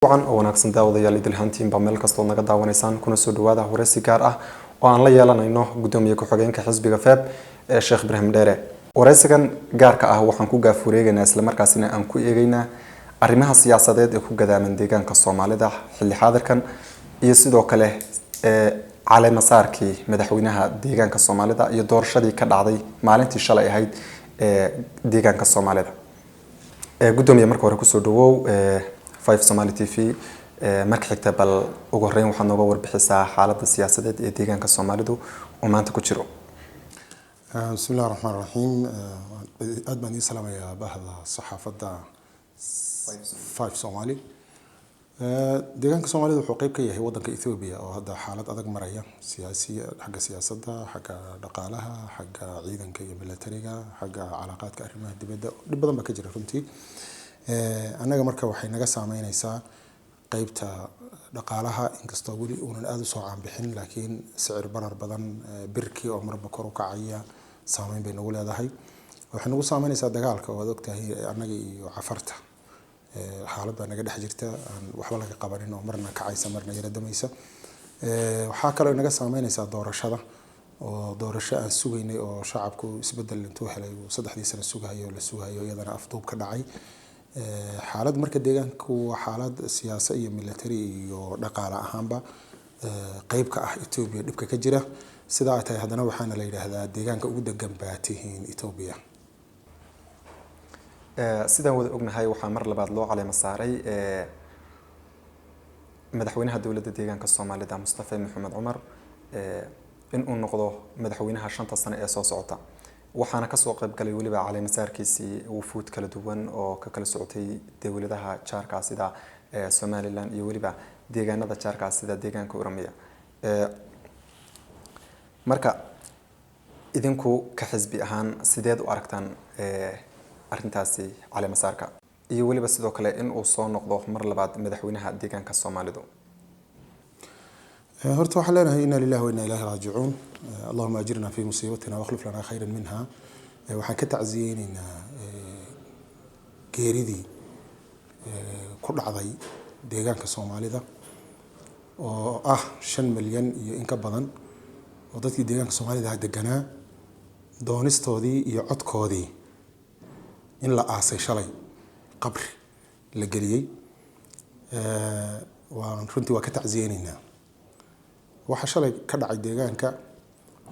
wacan oo wanaagsan daawadayaal idil hantiin ba meel kasta oo naga daawanaysaan kuna soo dhawaada wareysi gaar ah oo aan la yeelanayno gudoomiye ku-xigeenka xisbiga FEB ee Sheekh Ibrahim Dheere. Wareysigan gaarka ah waxaan ku gaafureegaynaa isla markaasina aan ku eegaynaa arrimaha siyaasadeed ee ku gadaaman deegaanka Soomaalida xilli xaadirkan iyo sidoo kale caleema saarkii madaxweynaha deegaanka Soomaalida iyo doorashadii ka dhacday maalintii shalay ahayd deegaanka Soomaalida. gudoomiye marka hore ku soo dhawow 5 Somali TV marka xigta bal ugu horeyn waxaan nooga warbixisaa xaaladda siyaasadeed ee deegaanka Soomaalidu oo maanta ku jiro. Bismillahir Rahmanir Rahim. aad baan idin salaamayaa bahda saxaafadda 5 Somali. deegaanka Soomaalida wuxuu qayb ka yahay wadanka Ethiopia oo hadda xaalad adag maraya xagga siyaasadda, xagga dhaqaalaha, xagga ciidanka iyo militariga, xagga calaaqaadka arrimaha dibadda dhib badan baa ka jira runtii. anaga marka waxay naga saameynaysaa qaybta dhaqaalaha inkastoo weli uunan aad u soo caan bixin laakiin sicir barar badan birkii oo marba kor u kacaya saameyn bay nagu leedahay. waxay nagu saameynaysaa dagaalka oo aad ogtahay anaga iyo cafarta xaalad baa naga dhex jirta aan waxba laga qabanin oo marna kacaysa marna yara damaysa. waxaa kaloo naga saameynaysaa doorashada oo doorasho aan sugaynay oo shacabku isbedel intuu helay 3 sano sugayo la sugayo iyadana afduub ka dhacay. xaalad marka deegaanku waa xaalad siyaasad iyo military iyo dhaqaale ahaanba qayb ka ah Ethiopia dhibka ka jira sida ay tahay hadana waxaana la yiraahdaa deegaanka ugu degan baatihiin Ethiopia. sidaan wada ognahay waxaa mar labaad loo caleema saaray madaxweynaha dawladda deegaanka Soomaalida Mustafa Maxamed Umar in uu noqdo madaxweynaha 5 sano ee soo socota. waxaana ka soo qayb galay waliba caleema saarkiisii wufuud kala duwan oo ka kala socotay dawladaha jaarka sida Somaliland iyo waliba deegaanada jaarka sida deegaanka Oromia. marka idinku ka xisbi ahaan sideed u aragtaan arrintaasi caleema saarka iyo waliba sidoo kale in uu soo noqdo mar labaad madaxweynaha deegaanka Soomaalidu. horta waxaan leenahay inna lillahi wa inna ilayhi raaji'uun. اللهم أجرنا في مصيبتنا واخلف لنا خيرا منها. waxaan ka tacsiyeynaa geeridii ku dhacday deegaanka Soomaalida oo ah 5 milyan iyo in ka badan oo dadkii deegaanka Soomaalida deganaa doonistoodii iyo codkoodii in la aasay shalay qabri la geliyay. waan runtii waa ka tacsiyeynaa waxa shalay ka dhacay deegaanka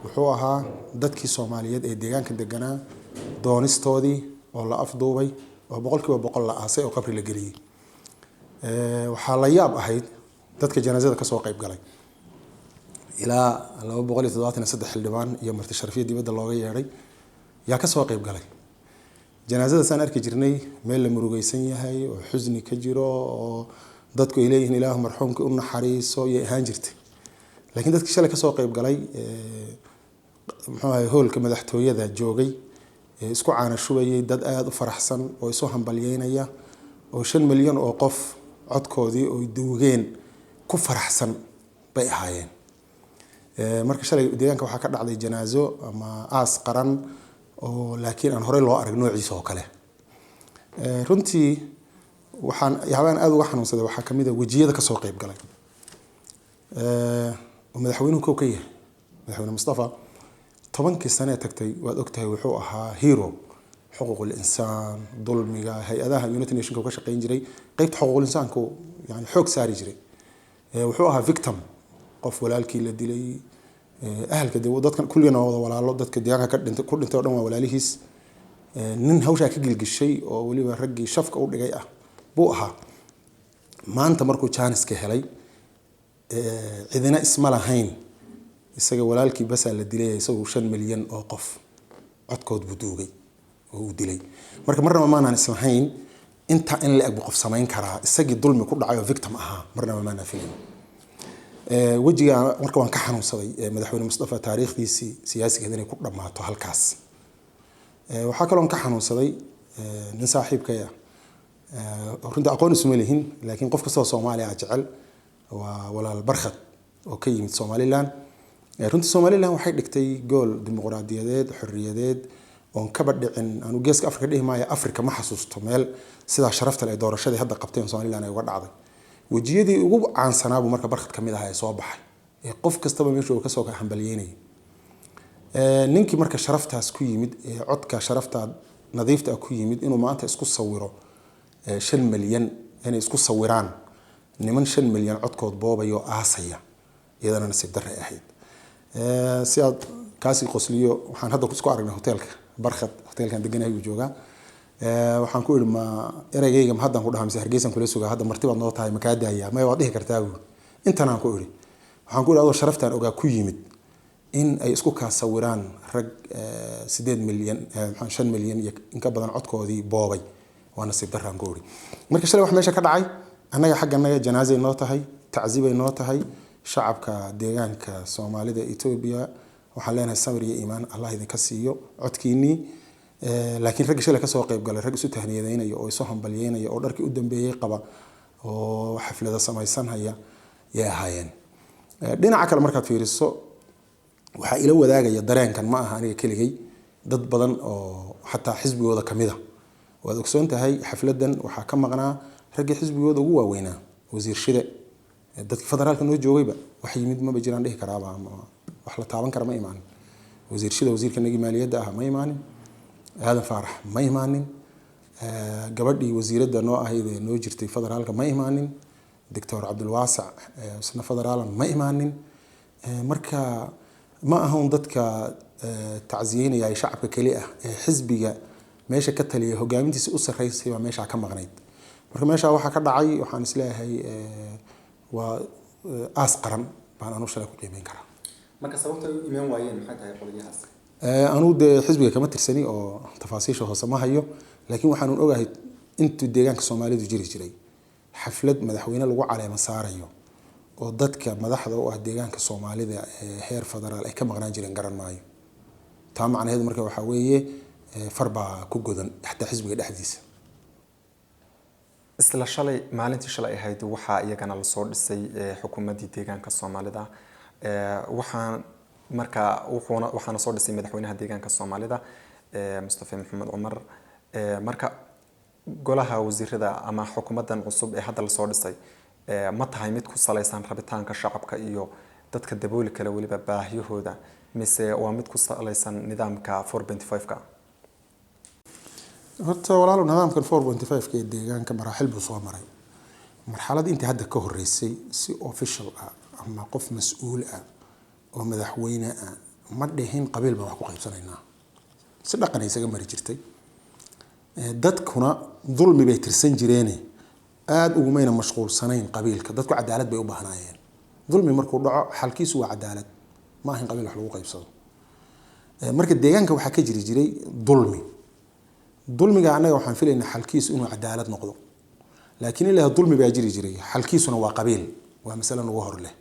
wuxuu ahaa dadkii Soomaaliyeed ee deegaanka deganaa doonistoodii oo la afduubay oo 100% la aasay oo qabri la geliyay. waxaa la yaab ahayd dadka janaasada ka soo qayb galay ilaa 273 xildhibaan iyo marti sharafiyad dibadda looga yeeray yaa ka soo qayb galay. janaasada saan arki jirnay meel la murugaysan yahay oo xusni ka jiro oo dadku ay leeyihiin Ilaahu marxuumka u naxariiso iyo ahaan jirtay. laakiin dadkii shalay ka soo qayb galay hoolka madaxtooyada joogay isku caana shubayay dad aad u faraxsan oo isu hambalyeynaya oo 5 milyan oo qof codkoodii oo duugeen ku faraxsan bay ahaayeen. marka shalay deegaanka waxaa ka dhacday janaaso ama aas qaran oo laakiin aan hore loo arag noociisa oo kale. runtii waxaan yaabaan aad uga xanuunsaday waxaa kamid ah wajiyada ka soo qayb galay madaxweynuhu ka yahay madaxweyne Mustafa 10 sano tagtay waad ogtahay wuxuu ahaa hero xuquuqul insaan dulmiga hay'adaha United Nations ka shaqeyn jiray qaybta xuquuqul insaanku yani xoog saari jiray. wuxuu ahaa victim qof walaalkii la dilay ahalka dadkan kulliina wada walaalo dadka deegaanka ka dhintay ku dhintay oo dhan waa walaalihiis. nin hawsha ka gilgishay oo waliba raggii shafka u dhigay ah buu ahaa. maanta markuu chance ka helay cidina isma lahayn isaga walaalkii bas la dilay isagu 5 milyan oo qof codkood buu duugay oo uu dilay. marka marna ma aanan islahayn inta in la ag qof sameyn karaa isagii dulmi ku dhacay oo victim ahaa marna ma aanan filin. wajiga marka waan ka xanuunsaday madaxweyne Mustafa taariikhdiisii siyaasiga inay ku dhamaato halkaas. waxaa kaloo ka xanuunsaday nin saaxiibkaya runtii aqoon isu ma lihin laakiin qof kasta oo Soomaali ah jecel waa walaal barkhad oo ka yimid Somaliland. runtii Somaliland waxay dhigtay gool dimuqraadiyadeed xorriyadeed oo ka badhicin aanu geeska Afrika dhihmaya Afrika ma xasuusto meel sida sharafta leh doorashadii hadda qabteen Somaliland ay uga dhacday. wajiyadii ugu caansanaabuu marka barkhad ka mid ahaa ee soo baxay ee qof kastaba meesha uu kasoo hambalyeynayay ninkii marka sharaftaas ku yimid ee codka sharafta nadiifta ku yimid inuu maanta isku sawiro 5 milyan inay isku sawiraan niman 5 milyan codkood boobayo aasaya iyadana nasiib darre ahayd si aad kaasi qosliyo waxaan hadda isku aragnay hotelka barkhad hotelkan deganahay uu joogaa waxaan ku iri ma erayga ma haddan ku dhahamay Hargeysan kula sugaa hadda martibaad noo tahay ma ka daaya ma waad dhihi kartaa intan aan ku iri waxaan ku iri adoo sharaftaan ogaa ku yimid in ay isku ka sawiraan rag 8 milyan 5 milyan iyo in ka badan codkoodii boobay waana nasiib darre aan ku iri marka shalay wax meesha ka dhacay annaga xagganaga janaasay noo tahay tacsiibay noo tahay shacabka deegaanka Soomaalida Ethiopia waxaan leenahay sabir iyo iimaan Allah idinka siiyo codkiini laakiin rag shalay ka soo qayb galay rag isu tahniyadeynaya oo isu hambalyeynaya oo dharkii u dambeeyay qaba oo xaflada samaysan haya yaa hayeen dhinaca kale markaad fiiriso waxa ila wadaagaya dareenkan ma aha aniga keligay dad badan oo xataa xisbigooda kamida waad ogsoon tahay xafladan waxa ka maqnaa rag xisbigooda ugu waaweynaa wasiir shide dadka federaalka noo joogayba wax yimid ma jiraan dhihi karaaba ama wax la taaban kara ma imaan wasiir shide wasiirka nagi maaliyadda ah ma imaanin aadan faarax ma imaanin gabadhii wasiiradda noo ahayd ee noo jirtay federaalka ma imaanin doctor Abdul Wasac isna federaalan ma imaanin marka ma ahan dadka tacsiyeynaya shacabka kali ah ee xisbiga meesha ka taliya hogaamintiisa u sareysay waa meesha ka maqnayd marka meesha waxa ka dhacay waxaan isleeyahay waa aas qaran baan anu shalay ku qiimeyn karaa marka sababta ay iimaan waayeen maxay tahay qolyahaas anu de xisbiga kama tirsani oo tafaasiisha hoose ma hayo laakiin waxaan ogahay intuu deegaanka Soomaalidu jiri jiray xaflad madaxweyne lagu caleema saarayo oo dadka madaxda u ah deegaanka Soomaalida ee heer federaal ay ka maqnaan jireen garan maayo taa macnaheedu marka waxa weeye farba ku godan xataa xisbiga dhexdiisa isla shalay maalintii shalay ahayd waxa iyagana la soo dhisay xukuumadii deegaanka Soomaalida waxaan marka waxaana soo dhisay madaxweynaha deegaanka Soomaalida Mustafa Maxamed Umar marka golaha wasiirada ama xukuumadan cusub ee hadda la soo dhisay ma tahay mid ku saleysan rabitaanka shacabka iyo dadka dabooli kale waliba baahiyahooda mise waa mid ku saleysan nidaamka 4.5ka horta walaalo nidaamkan 4.5 ee deegaanka maraaxil buu soo maray marxalad inta hadda ka horeysay si official ah ama qof mas'uul ah oo madaxweyne ah ma dhahin qabiil baa wax ku qaybsanaynaa si dhaqan ay isaga mari jirtay dadkuna dulmi bay tirsan jireen aad ugu mayna mashquulsanayn qabiilka dadku cadaalad bay u baahnayeen dulmi markuu dhaco xalkiisu waa cadaalad ma ahin qabiil wax lagu qaybsado marka deegaanka waxa ka jiri jiray dulmiga anaga waxaan filaynaa xalkiisu inuu cadaalad noqdo laakiin ilaa dulmi baa jiri jiray xalkiisuna waa qabiil waa mas'ala ugu hor leh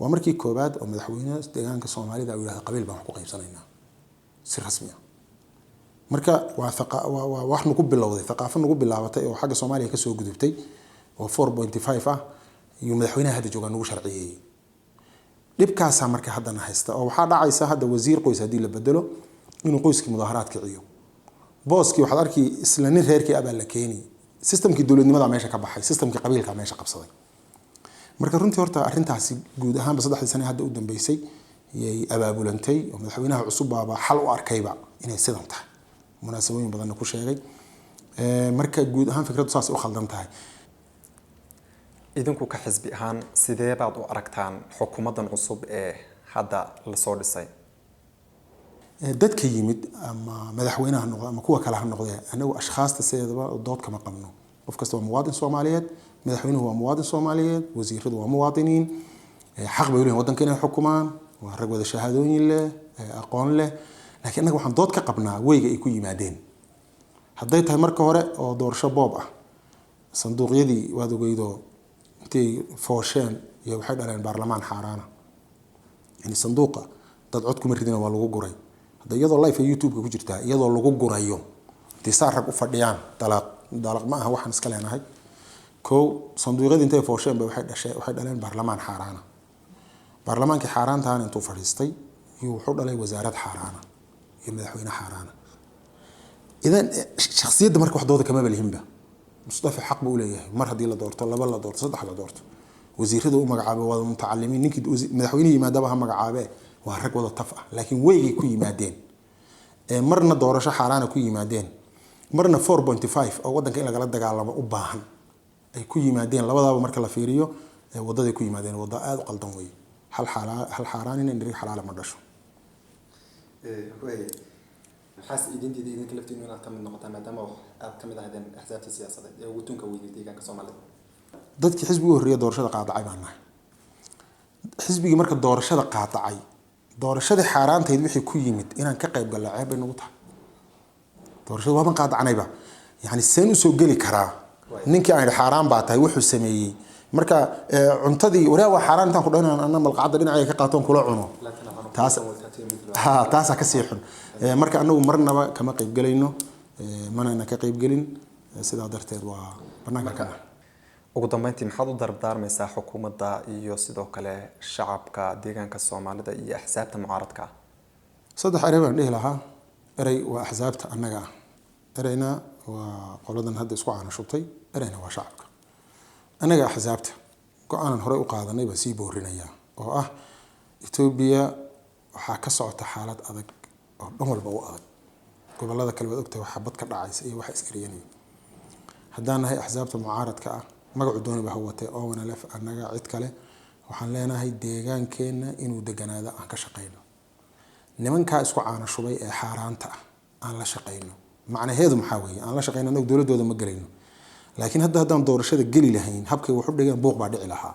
waa markii koobaad oo madaxweynaha deegaanka Soomaalida uu yiraahdo qabiil baan wax ku qaybsanaynaa si rasmi ah marka waa wax nagu bilowday thaqaafo nagu bilaabatay oo xagga Soomaaliya ka soo gudubtay oo 4.5 ah iyo madaxweynaha hadda jooga nagu sharciyay dibkaas marka hadda haysta oo waxa dhacaysa hadda wasiir qoys hadii la bedelo inuu qoyskii mudaharaad kiciyo booskii waxaad arkay isla nin reerkii abaa la keenay systemkii dawladnimada meesha ka baxay systemkii qabiilka meesha qabsaday marka runtii horta arintaasi guud ahaanba 3 sano hadda u dambeysay yay abaabulantay oo madaxweynaha cusub baa xal u arkayba inay sidan tahay munaasabooyin badan ku sheegay marka guud ahaan fikradu saas u khaldan tahay idinku ka xisbi ahaan sidee baad u aragtaan xukuumadan cusub ee hadda la soo dhisay dadka yimid ama madaxweynaha noqdo ama kuwa kale ha noqdee anagu ashxaasta seedaba dood kama qabno qof kasta waa muwaadin Soomaaliyeed madaxweynuhu waa muwaadin Soomaaliyeed wasiiradu waa muwaadiniin xaq bay u leeyihiin wadanka inay xukumaan waa rag wada shahaadooyin leh aqoon leh laakiin anagu waxaan dood ka qabnaa weyga ay ku yimaadeen hadday tahay marka hore oo doorasho boob ah sanduuqyadii waad ogeydo intay foosheen iyo waxay dhaleen baarlamaan xaaraana yani sanduuqa dad cod kuma ridina waa lagu guray hadda iyadoo live YouTube ku jirta iyadoo lagu gurayo intii rag u fadhiyaan dalaq ma aha waxaan iska leenahay sanduuqyadii intay foosheen bay waxay dhaleen baarlamaan xaaraana baarlamaankii xaaraantaan intuu fadhiistay iyo wuxuu dhalay wasaarad xaaraana iyo madaxweyne xaaraana idan shakhsiyadda marka wax dooda kama balhinba mustafa xaq buu leeyahay mar haddii la doorto laba la doorto saddex la doorto wasiirada u magacaabay waa mutacalimiin ninkii madaxweynaha yimaadaba ha magacaabe waa rag wada taf ah laakiin weygay ku yimaadeen marna doorasho xaaraana ku yimaadeen marna 4.5 oo wadanka in lagala dagaalamo u baahan ay ku yimaadeen labadaaba marka la fiiriyo wadaday ku yimaadeen wada aad u qaldan weey hal xaaraan in dhiri xalaal ma dhasho maxaas idintiida idinka laftiinu inaad ka mid noqotaan maadaama aad ka mid ahaydeen axsaabta siyaasadeed ee ugu tunka weynay deegaanka Soomaalida dadkii xisbiga horreeya doorashada qaadacay baan nahay xisbigii marka doorashada qaadacay doorashadii xaaraanteed wixii ku yimid inaan ka qayb galno ceeb bay nagu tahay doorashada waaban qaadacanayba yani seen u soo geli karaa ninkii aan xaaraan baa tahay wuxuu sameeyey marka cuntadii waraa waa xaaraan intaan ku dhaynaan anna malqacada dhinacay ka qaaton kula cuno taas ka sii xun marka anagu marnaba kama qayb galayno mana ka qayb galin sidaa darteed waa banaanka ka ugu dambeyntii maxaad u dardaarmaysaa xukuumadda iyo sidoo kale shacabka deegaanka Soomaalida iyo axsaabta mucaaradka saddex eray baan dhihi lahaa eray waa axsaabta annaga erayna waa qoladan hadda isku caanashubtay erayna waa shacabka annaga axsaabta go'aanan hore u qaadanay baa sii boorinaya oo ah Ethiopia waxaa ka socota xaalad adag oo dhan walba u adag gobolada kale waad ogtahay waxa bad ka dhacaysa iyo waxa iskariyanay haddaan nahay axsaabta mucaaradka ah magacu dooni baa watay oo wana laf annaga cid kale waxaan leenahay deegaankeena inuu deganaado aan ka shaqeyno nimanka isku caanashubay ee xaaraanta ah aan la shaqeyno macnaheedu maxaa weeye aan la shaqeyno anagu dawladooda ma galayno laakiin haddaan doorashada geli lahayn habkay wuxuu dhigeen buuq baa dhici lahaa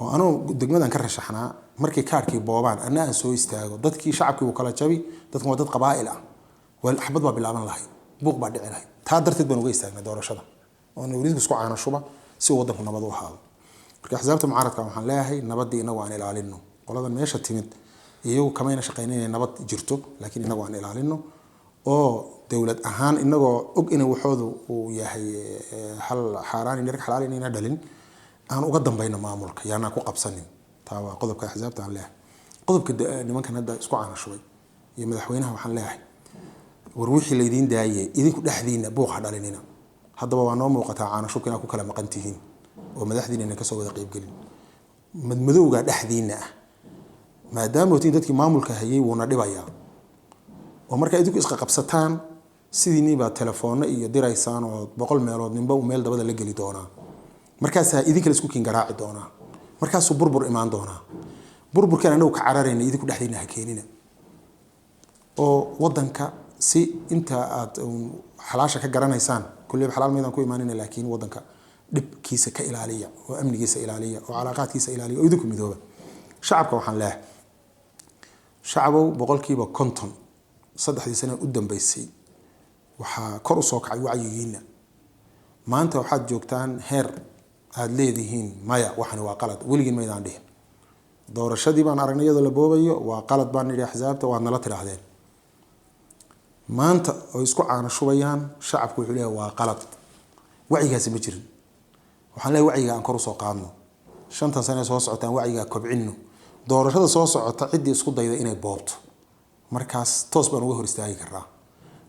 oo anoo degmadan ka rashaxnaa markii kaarkii boobaan anna aan soo istaago dadkii shacabkii uu kala jabi dadku waa dad qabaa'il ah wal xabad baa bilaaban lahayd buuq baa dhici lahayd taa darteed baan uga istaagnay doorashada oo wariidku isku caanashuba si wadanku nabad u ahaado marka axsaabta mucaaradka waxaan leeyahay nabadii inagu aan ilaalino qoladan meesha timid iyagu kamayna shaqeynayna nabad jirto laakiin inagu aan ilaalino oo dawlad ahaan inagoo og in waxoodu uu yahay hal xaaraan in xalaal inayna dhalin aan uga dambayno maamulka yaana ku qabsanin taa waa qodobka axsaabta aan leeyahay qodobka nimankan hadda isku caanashubay iyo madaxweynaha waxaan leeyahay war wixii la idin daayay idinku dhaxdiina buuq ha dhalinina haddaba waa noo muuqataa caanashubka inaad ku kala maqan tihiin oo madaxdiina ka soo wada qayb galin madmadowga dhaxdiina ah maadaama tii dadkii maamulka hayay wuuna dhibayaa oo marka idinku isqa qabsataan sidii baa telefoon iyo diraysaan oo 100 meelood ninba meel dabada la gali doonaa markaas idinka isku kiin garaaci doonaa markaas burbur imaan doonaa burburkan anagu ka cararayna idinku dhaxdiina ha keenina oo wadanka si inta aad xalaasha ka garanaysaan kulli xalaal meedan ku imaanina laakiin wadanka dibkiisa ka ilaaliya oo amnigiisa ilaaliya oo calaaqaadkiisa ilaaliya oo idinku midooba shacabka waxaan leeyahay shacabo boqolkiiba 50 saddexdii sano u dambeysay waxa kor u soo kacay wacyigiina maanta waxaad joogtaan heer aad leedihiin maya waxani waa qalad weligiin ma idaan dhihin doorashadii baan aragnay iyadoo la boobayo waa qalad baan nidhi axsaabta waad nala tiraahdeen maanta oo isku caanashubayaan shacabku wuxuu leeyahay waa qalad wacyigaasi ma jirin waxaan leeyahay wacyiga aan kor u soo qaadno 5 sano soo socotaan wacyiga kobcinno doorashada soo socota cidii isku dayda inay boobto markaas toos baan uga hor istaagi karaa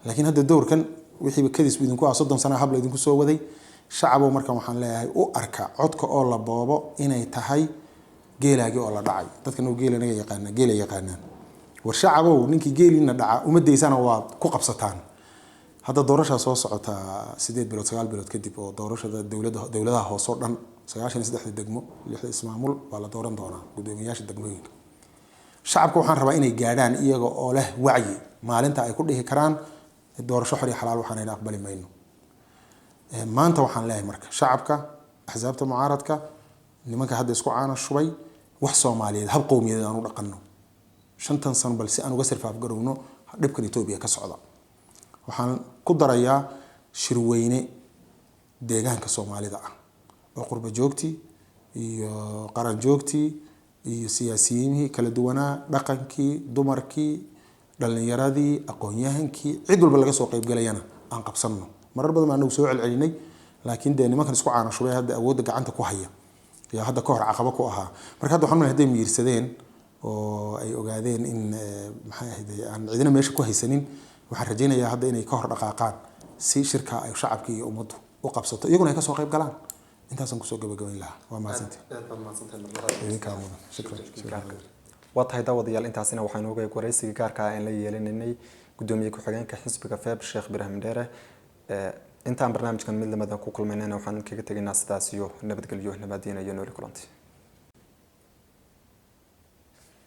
laakiin hadda doorkan wixii kadis idinku ah 30 sano habla idinku soo waday shacabo markan waxaan leeyahay u arka codka oo la boobo inay tahay geelaagi oo la dhacay dadka noo geelanaga yaqaana geela yaqaanaan war shacabo ninkii geelina dhaca uma deysana waa ku qabsataan hadda doorashada soo socota 8 bilood 9 bilood kadib oo doorashada dawladaha hoos oo dhan 93 degmo 6 ismaamul baa la dooran doonaa gudoomiyaasha degmooyinka shacabku waxaan rabaa inay gaadhaan iyaga oo leh wacyi maalinta ay ku dhihi karaan doorasho xor iyo xalaal waxaan aqbali mayno maanta waxaan leeyahay marka shacabka axsaabta mucaaradka nimanka hadda isku caanashubay wax Soomaaliyeed hab qowmiyadeed aan u dhaqanno 5 sano bal si aan uga sarfaaf garowno dhibkan Itoobiya ka socda waxaan ku darayaa shirweyne deegaanka Soomaalida ah oo qurba joogti iyo qaran joogti iyo siyaasiyiintii kala duwanaa dhaqankii dumarkii dhalinyaradii aqoon-yahankii cid walba laga soo qayb galayana aan qabsanno marar badan aanu soo celcelinay laakiin de nimankan isku caanashubay hadda awoodda gacanta ku haya ya hadda ka hor caqabo ku ahaa marka hadda waxaan haday miirsadeen oo ay ogaadeen in maxay ahayd aan cidina meesha ku haysanin waxaan rajaynayaa hadda inay ka hor dhaqaaqaan si shirka ay shacabka iyo ummaddu u qabsato iyaguna ay kasoo qayb galaan intaasaan kusoo gabagabayn lahaa waa mahadsantihi idinkaa mudan shukran waa tahay daawadayaal intaasina waxaan ogahay waraysiga gaarka ah aan la yeelanaynay gudoomiye ku-xigeenka xisbiga feeb sheekh ibraahim dheere intaan barnaamijkan mid lamada ku kulmaynayna waxaan kaga tegaynaa sidaas iyo nabadgelyo nabadiina iyo nooli kulanti